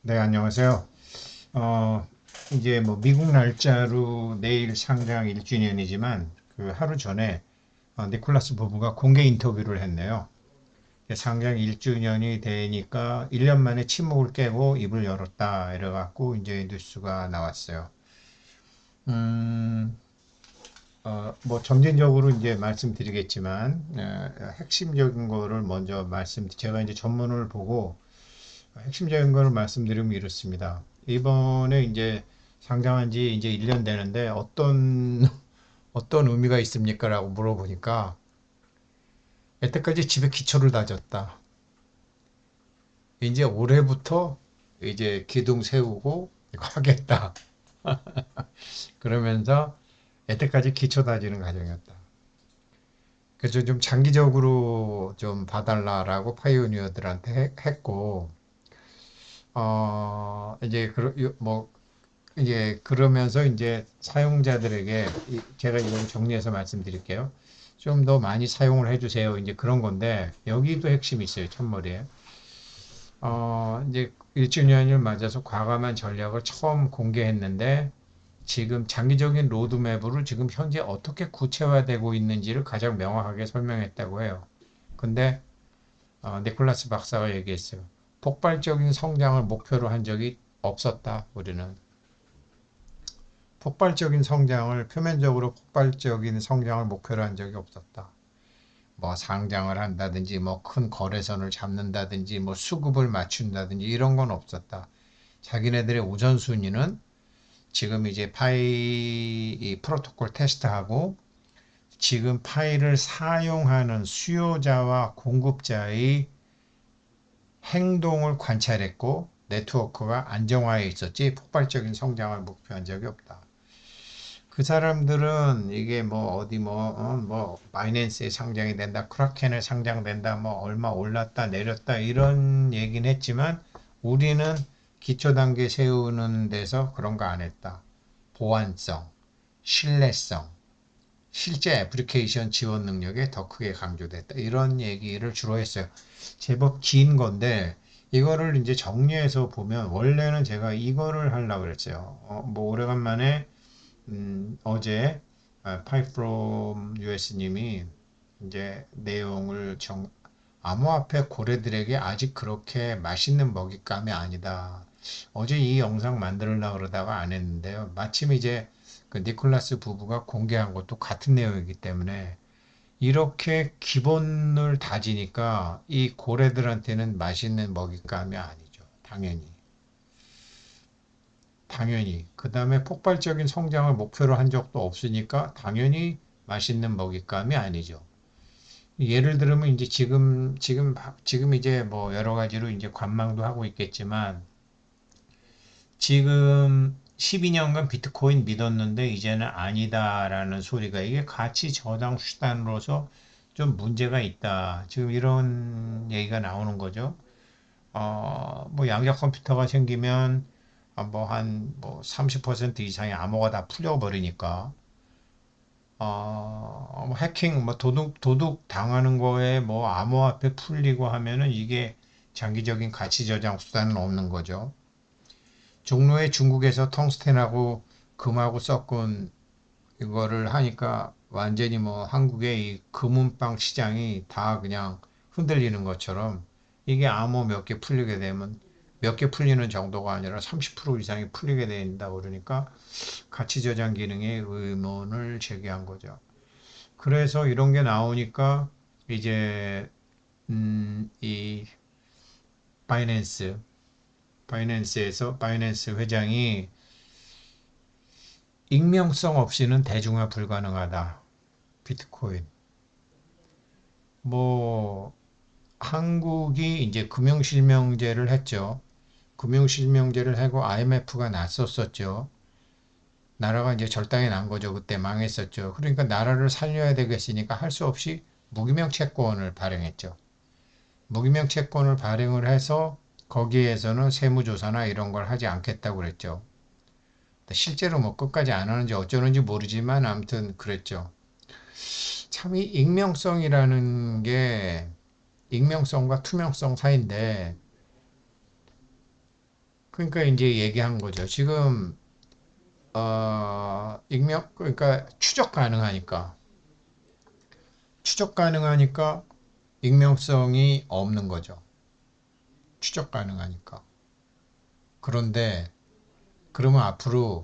네, 안녕하세요. 어, 이제 뭐 미국 날짜로 내일 상장 1주년이지만 그 하루 전에 니콜라스 부부가 공개 인터뷰를 했네요. 상장 1주년이 되니까 1년 만에 침묵을 깨고 입을 열었다 이래갖고 이제 뉴스가 나왔어요. 음, 뭐 점진적으로 이제 말씀드리겠지만 핵심적인 거를 먼저 제가 이제 전문을 보고 핵심적인 걸 말씀드리면 이렇습니다. 이번에 이제 상장한 지 이제 1년 되는데 어떤 의미가 있습니까? 라고 물어보니까 여태까지 집에 기초를 다졌다. 이제 올해부터 이제 기둥 세우고 이거 하겠다. 그러면서 여태까지 기초 다지는 과정이었다. 그래서 좀 장기적으로 좀 봐달라라고 파이오니어들한테 했고, 이제 뭐 이제 그러면서 이제 사용자들에게 제가 이걸 정리해서 말씀드릴게요. 좀 더 많이 사용을 해주세요. 이제 그런 건데 여기도 핵심이 있어요. 첫머리에. 이제 1주년을 맞아서 과감한 전략을 처음 공개했는데 지금 장기적인 로드맵으로 지금 현재 어떻게 구체화되고 있는지를 가장 명확하게 설명했다고 해요. 근데 니콜라스 박사가 얘기했어요. 폭발적인 성장을 목표로 한 적이 없었다. 우리는. 표면적으로 폭발적인 성장을 목표로 한 적이 없었다. 뭐 상장을 한다든지, 뭐 큰 거래선을 잡는다든지, 뭐 수급을 맞춘다든지 이런 건 없었다. 자기네들의 우선순위는 지금 이제 이 프로토콜 테스트하고 지금 파일을 사용하는 수요자와 공급자의 행동을 관찰했고 네트워크가 안정화해 있었지 폭발적인 성장을 목표한 적이 없다. 그 사람들은 이게 뭐 어디 뭐 바이낸스에 상장이 된다, 크라켄에 상장된다, 뭐 얼마 올랐다 내렸다 이런 얘기는 했지만 우리는 기초 단계 세우는 데서 그런 거 안 했다. 보안성, 신뢰성, 실제 애플리케이션 지원 능력에 더 크게 강조됐다. 이런 얘기를 주로 했어요. 제법 긴 건데 이거를 이제 정리해서 보면 원래는 제가 이거를 하려고 그랬어요. 뭐 오래간만에 어제 파이프롬 US님이 이제 내용을 암호화폐 고래들에게 아직 그렇게 맛있는 먹잇감이 아니다. 어제 이 영상 만들려고 그러다가 안 했는데요. 마침 이제 그 니콜라스 부부가 공개한 것도 같은 내용이기 때문에 이렇게 기본을 다지니까 이 고래들한테는 맛있는 먹잇감이 아니죠. 당연히. 당연히. 그 다음에 폭발적인 성장을 목표로 한 적도 없으니까 당연히 맛있는 먹잇감이 아니죠. 예를 들면 이제 지금 이제 뭐 여러 가지로 이제 관망도 하고 있겠지만 지금 12년간 비트코인 믿었는데 이제는 아니다라는 소리가 이게 가치 저장 수단으로서 좀 문제가 있다. 지금 이런 얘기가 나오는 거죠. 뭐 양자 컴퓨터가 생기면 뭐 한 뭐 30% 이상의 암호가 다 풀려버리니까 뭐 해킹 뭐 도둑 당하는 거에 뭐 암호화폐 풀리고 하면은 이게 장기적인 가치 저장 수단은 없는 거죠. 종로에 중국에서 텅스텐하고 금하고 섞은 이거를 하니까 완전히 뭐 한국의 이 금은방 시장이 다 그냥 흔들리는 것처럼 이게 암호 몇 개 풀리게 되면 몇 개 풀리는 정도가 아니라 30% 이상이 풀리게 된다 그러니까 가치 저장 기능에 의문을 제기한 거죠. 그래서 이런 게 나오니까 이제 이 바이낸스 바이낸스 회장이 익명성 없이는 대중화 불가능하다. 비트코인. 뭐 한국이 이제 금융실명제를 했죠. 금융실명제를 하고 IMF가 났었었죠. 나라가 이제 절단이 난 거죠. 그때 망했었죠. 그러니까 나라를 살려야 되겠으니까 할 수 없이 무기명 채권을 발행했죠. 무기명 채권을 발행을 해서 거기에서는 세무조사나 이런 걸 하지 않겠다고 그랬죠. 실제로 뭐 끝까지 안 하는지 어쩌는지 모르지만 아무튼 그랬죠. 참 이 익명성이라는 게 익명성과 투명성 사이인데 그러니까 이제 얘기한 거죠. 지금 그러니까 추적 가능하니까 익명성이 없는 거죠. 추적 가능하니까. 그런데 그러면 앞으로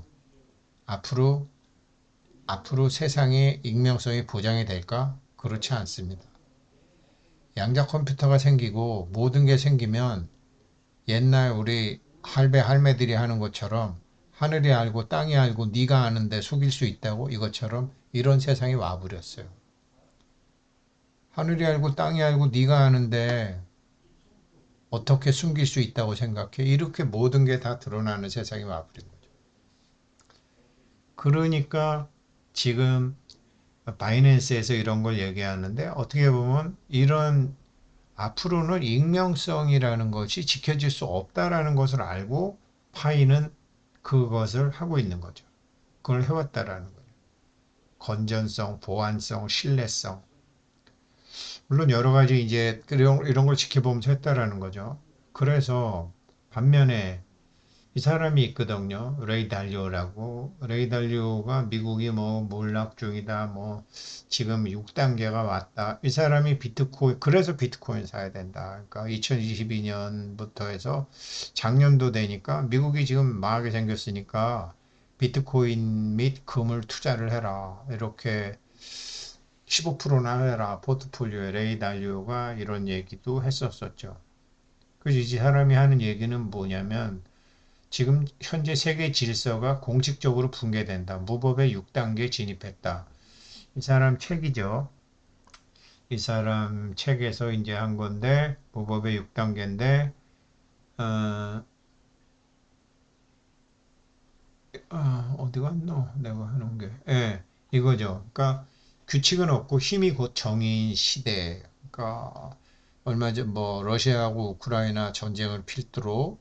세상에 익명성이 보장이 될까? 그렇지 않습니다. 양자 컴퓨터가 생기고 모든 게 생기면 옛날 우리 할배 할매들이 하는 것처럼 하늘이 알고 땅이 알고 네가 아는데 속일 수 있다고 이것처럼 이런 세상이 와버렸어요. 하늘이 알고 땅이 알고 네가 아는데 어떻게 숨길 수 있다고 생각해? 이렇게 모든 게 다 드러나는 세상이 와버린 거죠. 그러니까 지금 바이낸스에서 이런 걸 얘기하는데 어떻게 보면 이런 앞으로는 익명성이라는 것이 지켜질 수 없다라는 것을 알고 파이는 그것을 하고 있는 거죠. 그걸 해왔다라는 거죠. 건전성, 보안성, 신뢰성. 물론 여러 가지 이제 이런 걸 지켜보면서 했다라는 거죠. 그래서 반면에 이 사람이 있거든요. 레이 달리오라고. 레이 달리오가 미국이 뭐 몰락 중이다. 뭐 지금 6단계가 왔다. 이 사람이 그래서 비트코인 사야 된다. 그러니까 2022년부터 해서 작년도 되니까 미국이 지금 망하게 생겼으니까 비트코인 및 금을 투자를 해라. 이렇게 15%나 해라. 포트폴리오에 레이 달리오가 이런 얘기도 했었었죠. 그래서 이 사람이 하는 얘기는 뭐냐면 지금 현재 세계 질서가 공식적으로 붕괴된다. 무법의 6단계 진입했다. 이 사람 책이죠. 이 사람 책에서 이제 한 건데 무법의 6단계인데 어디 갔노? 내가 하는 게. 예, 이거죠. 그러니까 규칙은 없고 힘이 곧 정의인 시대. 그러니까 얼마 전 뭐 러시아하고 우크라이나 전쟁을 필두로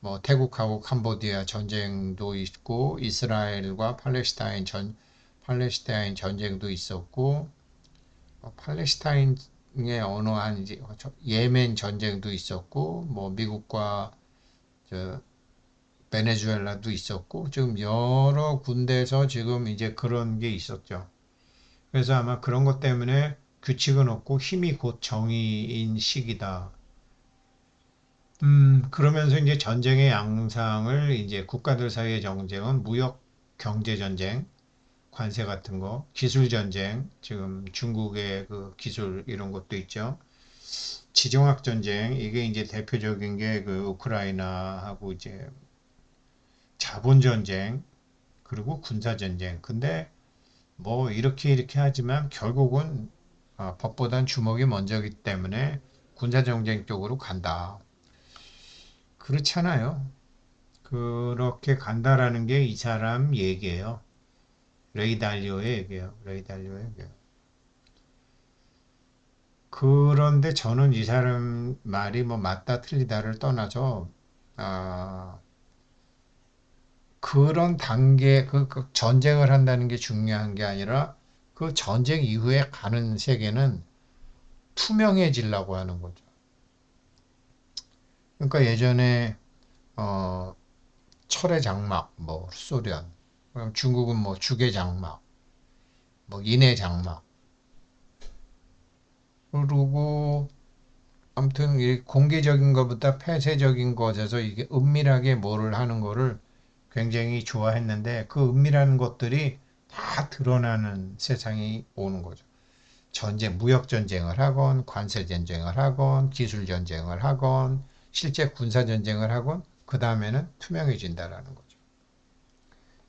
뭐 태국하고 캄보디아 전쟁도 있고 이스라엘과 팔레스타인 전쟁도 있었고 팔레스타인의 어느 한 이제 예멘 전쟁도 있었고 뭐 미국과 저 베네수엘라도 있었고 지금 여러 군데에서 지금 이제 그런 게 있었죠. 그래서 아마 그런 것 때문에 규칙은 없고 힘이 곧 정의인 시기다. 그러면서 이제 전쟁의 양상을 이제 국가들 사이의 전쟁은 무역 경제 전쟁, 관세 같은 거, 기술 전쟁, 지금 중국의 그 기술 이런 것도 있죠. 지정학 전쟁, 이게 이제 대표적인 게 그 우크라이나하고 이제 자본 전쟁, 그리고 군사 전쟁. 근데 뭐 이렇게 하지만 결국은 법보단 주먹이 먼저기 때문에 군사 전쟁 쪽으로 간다. 그렇잖아요. 그렇게 간다라는 게 이 사람 얘기예요. 레이 달리오의 얘기예요. 레이 달리오의 얘기예요. 그런데 저는 이 사람 말이 뭐 맞다 틀리다를 떠나서 아, 그런 단계 그 전쟁을 한다는 게 중요한 게 아니라 그 전쟁 이후에 가는 세계는 투명해지려고 하는 거죠. 그러니까 예전에 어, 철의 장막, 뭐 소련, 그럼 중국은 뭐 주계 장막, 뭐 인해 장막, 그리고 아무튼 이 공개적인 것보다 폐쇄적인 것에서 이게 은밀하게 뭐를 하는 거를 굉장히 좋아했는데 그 은밀한 것들이 다 드러나는 세상이 오는 거죠. 무역 전쟁을 하건, 관세 전쟁을 하건, 기술 전쟁을 하건, 실제 군사 전쟁을 하건, 그 다음에는 투명해진다라는 거죠.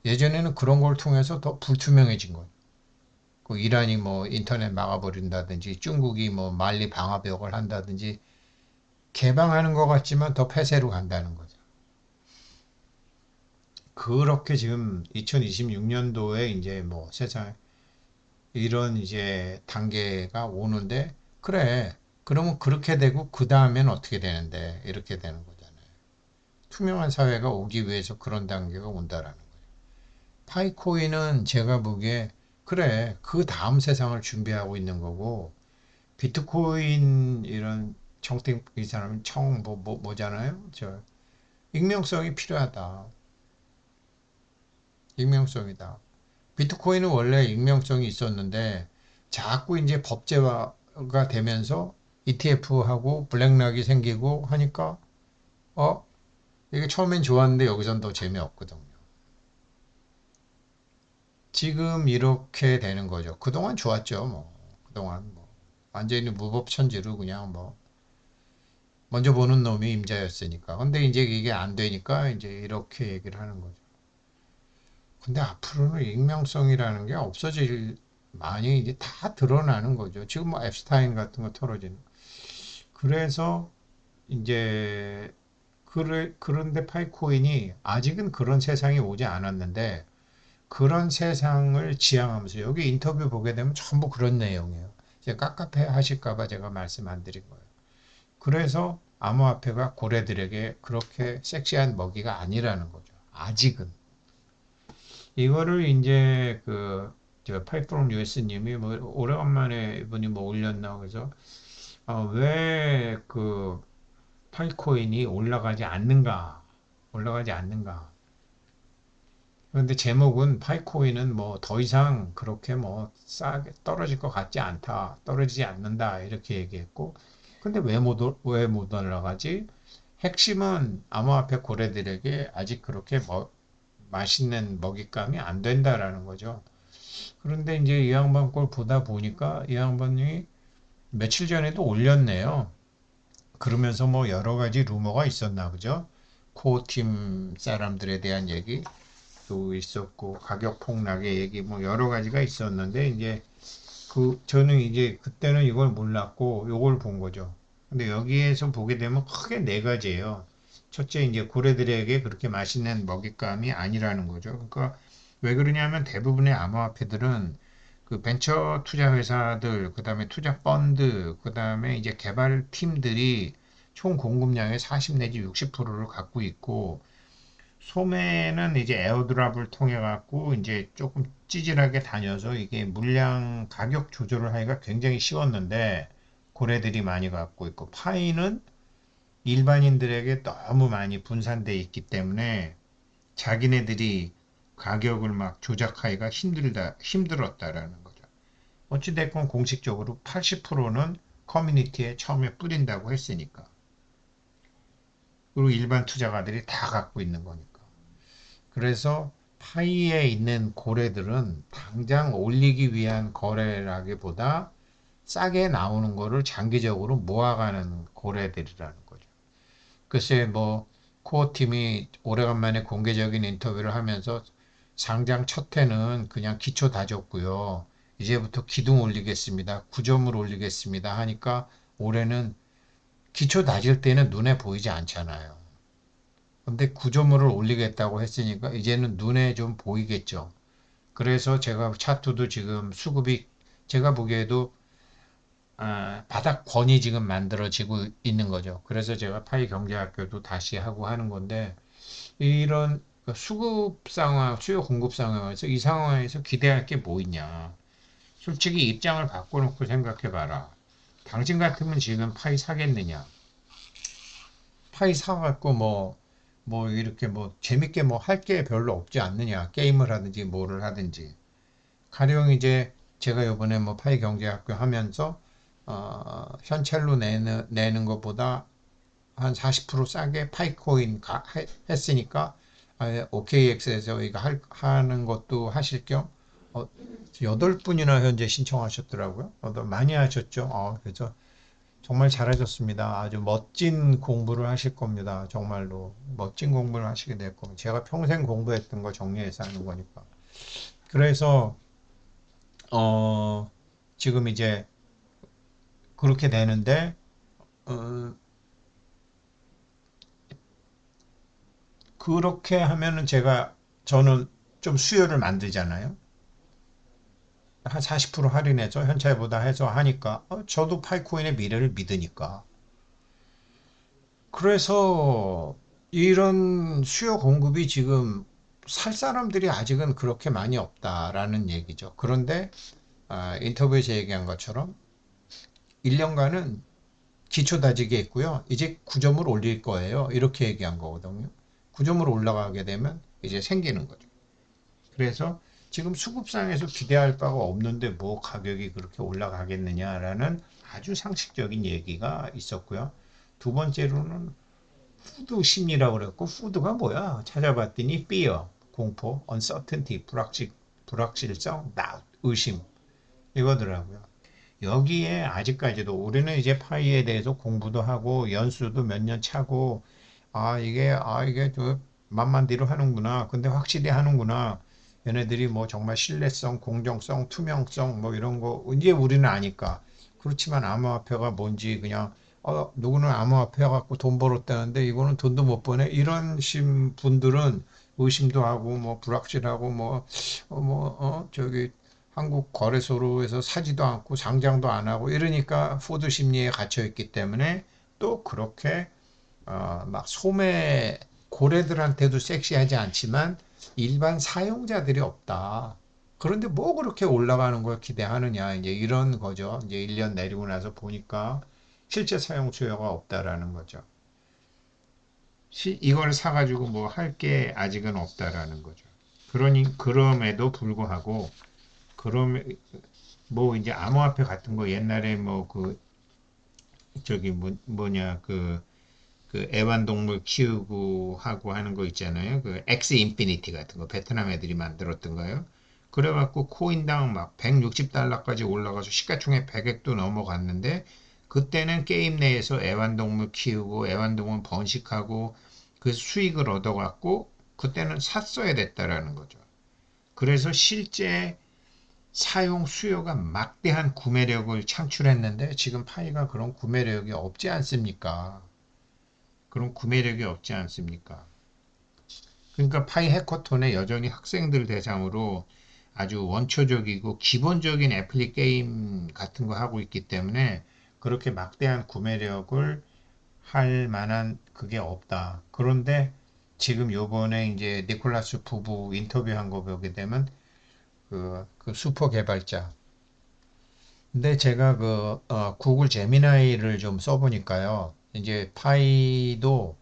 예전에는 그런 걸 통해서 더 불투명해진 거예요. 그 이란이 뭐 인터넷 막아버린다든지 중국이 뭐 만리 방화벽을 한다든지 개방하는 것 같지만 더 폐쇄로 간다는 거죠. 그렇게 지금 2026년도에 이제 뭐 세상 이런 이제 단계가 오는데 그래 그러면 그렇게 되고 그 다음엔 어떻게 되는데 이렇게 되는 거잖아요. 투명한 사회가 오기 위해서 그런 단계가 온다라는 거예요. 파이코인은 제가 보기에 그래 그 다음 세상을 준비하고 있는 거고 비트코인 이런 청땡 이 사람은 뭐잖아요. 저 익명성이 필요하다. 익명성이다. 비트코인은 원래 익명성이 있었는데 자꾸 이제 법제화가 되면서 ETF하고 블랙락이 생기고 하니까 어 이게 처음엔 좋았는데 여기선 더 재미없거든요. 지금 이렇게 되는 거죠. 그동안 좋았죠. 뭐 그동안 뭐 완전히 무법천지로 그냥 뭐 먼저 보는 놈이 임자였으니까. 근데 이제 이게 안 되니까 이제 이렇게 얘기를 하는 거죠. 근데 앞으로는 익명성이라는 게 없어질 많이 이제 다 드러나는 거죠. 지금 뭐 앱스타인 같은 거 털어지는. 그래서 이제 그런데 파이코인이 아직은 그런 세상이 오지 않았는데 그런 세상을 지향하면서 여기 인터뷰 보게 되면 전부 그런 내용이에요. 이제 깝깝해 하실까봐 제가 말씀 안 드린 거예요. 그래서 암호화폐가 고래들에게 그렇게 섹시한 먹이가 아니라는 거죠. 아직은. 이거를 이제 저 파이프롬 유에스님이 뭐 오래간만에 이분이 뭐 올렸나 그래서 왜 파이코인이 올라가지 않는가. 그런데 제목은 파이코인은 뭐 더 이상 그렇게 뭐 싸게 떨어질 것 같지 않다, 떨어지지 않는다 이렇게 얘기했고, 근데 왜 못 올라가지? 핵심은 암호화폐 고래들에게 아직 그렇게 맛있는 먹잇감이 안 된다라는 거죠. 그런데 이제 이 양반 걸 보다 보니까 이 양반이 며칠 전에도 올렸네요. 그러면서 뭐 여러 가지 루머가 있었나 보죠. 코어 팀 사람들에 대한 얘기도 있었고 가격 폭락의 얘기 뭐 여러 가지가 있었는데 이제 저는 이제 그때는 이걸 몰랐고 이걸 본 거죠. 근데 여기에서 보게 되면 크게 네 가지예요. 첫째 이제 고래들에게 그렇게 맛있는 먹잇감이 아니라는 거죠. 그러니까 왜 그러냐면 대부분의 암호화폐들은 그 벤처 투자 회사들, 그다음에 투자 펀드, 그다음에 이제 개발 팀들이 총 공급량의 40 내지 60%를 갖고 있고 소매는 이제 에어드랍을 통해 갖고 이제 조금 찌질하게 다녀서 이게 물량 가격 조절을 하기가 굉장히 쉬웠는데 고래들이 많이 갖고 있고 파이는 일반인들에게 너무 많이 분산돼 있기 때문에 자기네들이 가격을 막 조작하기가 힘들었다라는 거죠. 어찌됐건 공식적으로 80%는 커뮤니티에 처음에 뿌린다고 했으니까. 그리고 일반 투자가들이 다 갖고 있는 거니까. 그래서 파이에 있는 고래들은 당장 올리기 위한 거래라기보다 싸게 나오는 거를 장기적으로 모아가는 고래들이라는 거죠. 글쎄 뭐 코어 팀이 오래간만에 공개적인 인터뷰를 하면서 상장 첫 해는 그냥 기초 다졌고요. 이제부터 기둥 올리겠습니다. 9점을 올리겠습니다. 하니까 올해는 기초 다질 때는 눈에 보이지 않잖아요. 근데 구조물을 올리겠다고 했으니까 이제는 눈에 좀 보이겠죠. 그래서 제가 차트도 지금 수급이 제가 보기에도 바닥권이 지금 만들어지고 있는 거죠. 그래서 제가 파이 경제학교도 다시 하고 하는 건데 이런 수급 상황, 수요 공급 상황에서 이 상황에서 기대할 게 뭐 있냐. 솔직히 입장을 바꿔놓고 생각해 봐라. 당신 같으면 지금 파이 사겠느냐? 파이 사갖고 뭐 이렇게 뭐 재밌게 뭐 할 게 별로 없지 않느냐. 게임을 하든지 뭐를 하든지. 가령 이제 제가 요번에 뭐 파이 경제학교 하면서 현찰로 내는 것보다 한 40% 싸게 파이코인 했으니까 OKX에서 이거 하는 것도 하실 겸 8분이나 현재 신청하셨더라고요. 많이 하셨죠. 그래서 정말 잘하셨습니다. 아주 멋진 공부를 하실 겁니다. 정말로 멋진 공부를 하시게 될 겁니다. 제가 평생 공부했던 거 정리해서 하는 거니까. 그래서 지금 이제 그렇게 되는데 어, 그렇게 하면은 저는 좀 수요를 만들잖아요. 한 40% 할인해서 현찰보다 해서 하니까 저도 파이코인의 미래를 믿으니까. 그래서 이런 수요 공급이 지금 살 사람들이 아직은 그렇게 많이 없다라는 얘기죠. 그런데 인터뷰에서 얘기한 것처럼 1년간은 기초 다지기 했고요. 이제 9점을 올릴 거예요. 이렇게 얘기한 거거든요. 9점으로 올라가게 되면 이제 생기는 거죠. 그래서 지금 수급상에서 기대할 바가 없는데 뭐 가격이 그렇게 올라가겠느냐라는 아주 상식적인 얘기가 있었고요. 두 번째로는 푸드 심리라고 그랬고, 푸드가 뭐야? 찾아봤더니 fear, 공포, uncertainty, 불확실성, doubt, 의심 이거더라고요. 여기에 아직까지도 우리는 이제 파이에 대해서 공부도 하고 연수도 몇 년 차고, 이게 저 만만디로 하는구나. 근데 확실히 하는구나. 얘네들이 뭐 정말 신뢰성, 공정성, 투명성 뭐 이런 거 이제 우리는 아니까. 그렇지만 암호화폐가 뭔지 그냥 누구는 암호화폐 갖고 돈 벌었다는데 이거는 돈도 못 버네. 이런 분들은 의심도 하고 뭐 불확실하고 저기 한국 거래소로에서 사지도 않고 상장도 안 하고 이러니까 포드 심리에 갇혀 있기 때문에 또 그렇게 막 소매 고래들한테도 섹시하지 않지만 일반 사용자들이 없다. 그런데 뭐 그렇게 올라가는 걸 기대하느냐. 이제 이런 거죠. 이제 1년 내리고 나서 보니까 실제 사용 수요가 없다라는 거죠. 이걸 사가지고 뭐 할 게 아직은 없다라는 거죠. 그럼에도 불구하고, 그럼, 뭐 이제 암호화폐 같은 거 옛날에 뭐 저기 뭐냐, 애완동물 키우고 하고 하는 거 있잖아요. 그 엑스 인피니티 같은 거 베트남 애들이 만들었던 거예요. 그래갖고 코인당 막 160달러까지 올라가서 시가총액 100억도 넘어갔는데 그때는 게임 내에서 애완동물 키우고 애완동물 번식하고 그 수익을 얻어갖고 그때는 샀어야 됐다라는 거죠. 그래서 실제 사용 수요가 막대한 구매력을 창출했는데 지금 파이가 그런 구매력이 없지 않습니까? 그런 구매력이 없지 않습니까? 그러니까 파이 해커톤에 여전히 학생들 대상으로 아주 원초적이고 기본적인 애플리 게임 같은 거 하고 있기 때문에 그렇게 막대한 구매력을 할 만한 그게 없다. 그런데 지금 요번에 이제 니콜라스 부부 인터뷰한 거 보게 되면 그 슈퍼 개발자. 근데 제가 구글 제미나이를 좀 써보니까요. 이제 파이도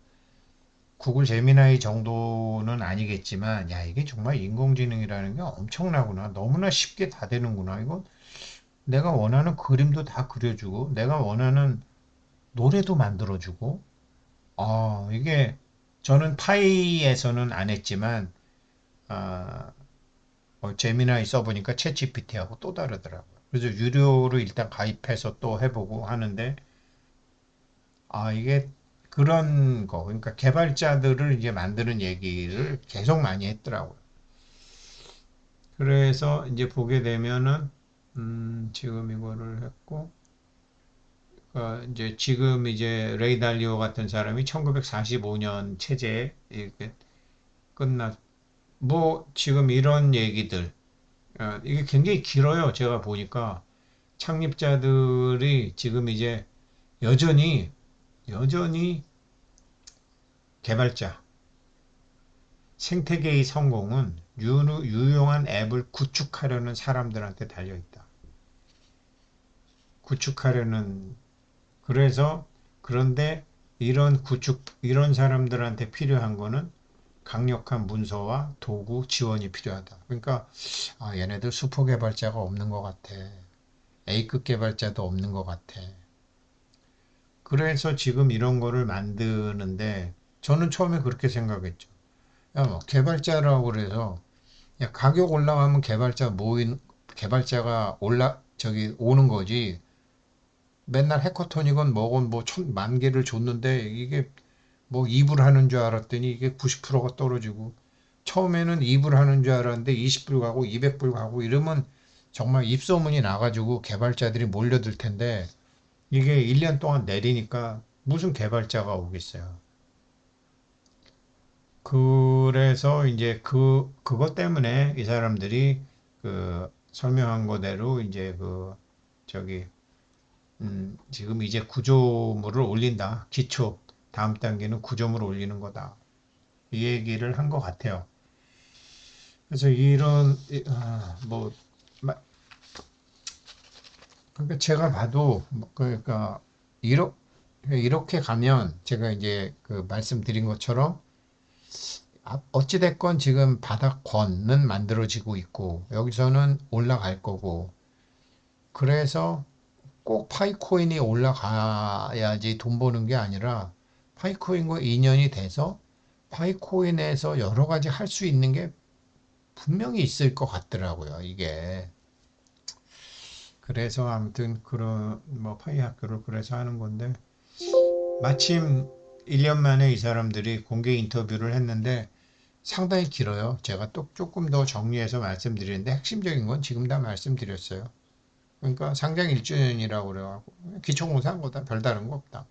구글 제미나이 정도는 아니겠지만, 야, 이게 정말 인공지능이라는 게 엄청나구나. 너무나 쉽게 다 되는구나. 이거 내가 원하는 그림도 다 그려주고, 내가 원하는 노래도 만들어주고, 이게 저는 파이에서는 안 했지만, 아, 제미나이 써보니까 챗 GPT하고 또 다르더라고요. 그래서 유료로 일단 가입해서 또 해보고 하는데, 이게 그런 거, 그러니까 개발자들을 이제 만드는 얘기를 계속 많이 했더라고요. 그래서 이제 보게 되면은, 지금 이거를 했고, 이제 지금 이제 레이 달리오 같은 사람이 1945년 체제 이렇게 끝나, 뭐 지금 이런 얘기들, 이게 굉장히 길어요. 제가 보니까 창립자들이 지금 이제 여전히, 여전히 개발자, 생태계의 성공은 유용한 앱을 구축하려는 사람들한테 달려있다. 구축하려는, 그래서, 그런데 이런 사람들한테 필요한 거는 강력한 문서와 도구 지원이 필요하다. 그러니까, 얘네들 슈퍼 개발자가 없는 것 같아. A급 개발자도 없는 것 같아. 그래서 지금 이런 거를 만드는데, 저는 처음에 그렇게 생각했죠. 야, 뭐 개발자라고 그래서 야, 가격 올라가면 개발자가 저기 오는 거지. 맨날 해커톤이건 뭐건 뭐 1,000만 개를 줬는데 이게 뭐 2불 하는 줄 알았더니 이게 90%가 떨어지고 처음에는 2불 하는 줄 알았는데 20불 가고 200불 가고 이러면 정말 입소문이 나가지고 개발자들이 몰려들 텐데 이게 1년 동안 내리니까 무슨 개발자가 오겠어요. 그래서 이제 그것 때문에 이 사람들이 설명한 거대로 이제 저기, 지금 이제 구조물을 올린다. 기초. 다음 단계는 구조물을 올리는 거다. 이 얘기를 한 것 같아요. 그래서 뭐, 그러니까 제가 봐도, 그러니까, 이렇게 가면 제가 이제 말씀드린 것처럼 어찌됐건 지금 바닥권은 만들어지고 있고 여기서는 올라갈 거고 그래서 꼭 파이코인이 올라가야지 돈 버는 게 아니라 파이코인과 인연이 돼서 파이코인에서 여러 가지 할 수 있는 게 분명히 있을 것 같더라고요, 이게. 그래서 아무튼 그런 뭐 파이 학교를 그래서 하는 건데 마침 1년 만에 이 사람들이 공개 인터뷰를 했는데 상당히 길어요. 제가 또 조금 더 정리해서 말씀드리는데 핵심적인 건 지금 다 말씀드렸어요. 그러니까 상장 1주년이라고 그래가지고 기초공사한 거다. 별다른 거 없다.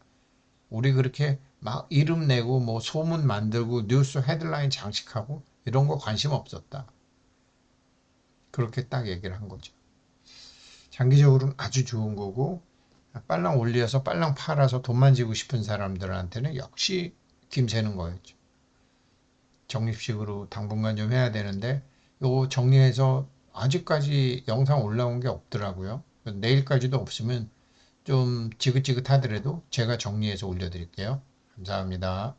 우리 그렇게 막 이름 내고 뭐 소문 만들고 뉴스 헤드라인 장식하고 이런 거 관심 없었다. 그렇게 딱 얘기를 한 거죠. 장기적으로는 아주 좋은 거고 빨랑 올려서 빨랑 팔아서 돈만 지고 싶은 사람들한테는 역시 김새는 거였죠. 적립식으로 당분간 좀 해야 되는데 요거 정리해서 아직까지 영상 올라온 게 없더라고요. 내일까지도 없으면 좀 지긋지긋하더라도 제가 정리해서 올려드릴게요. 감사합니다.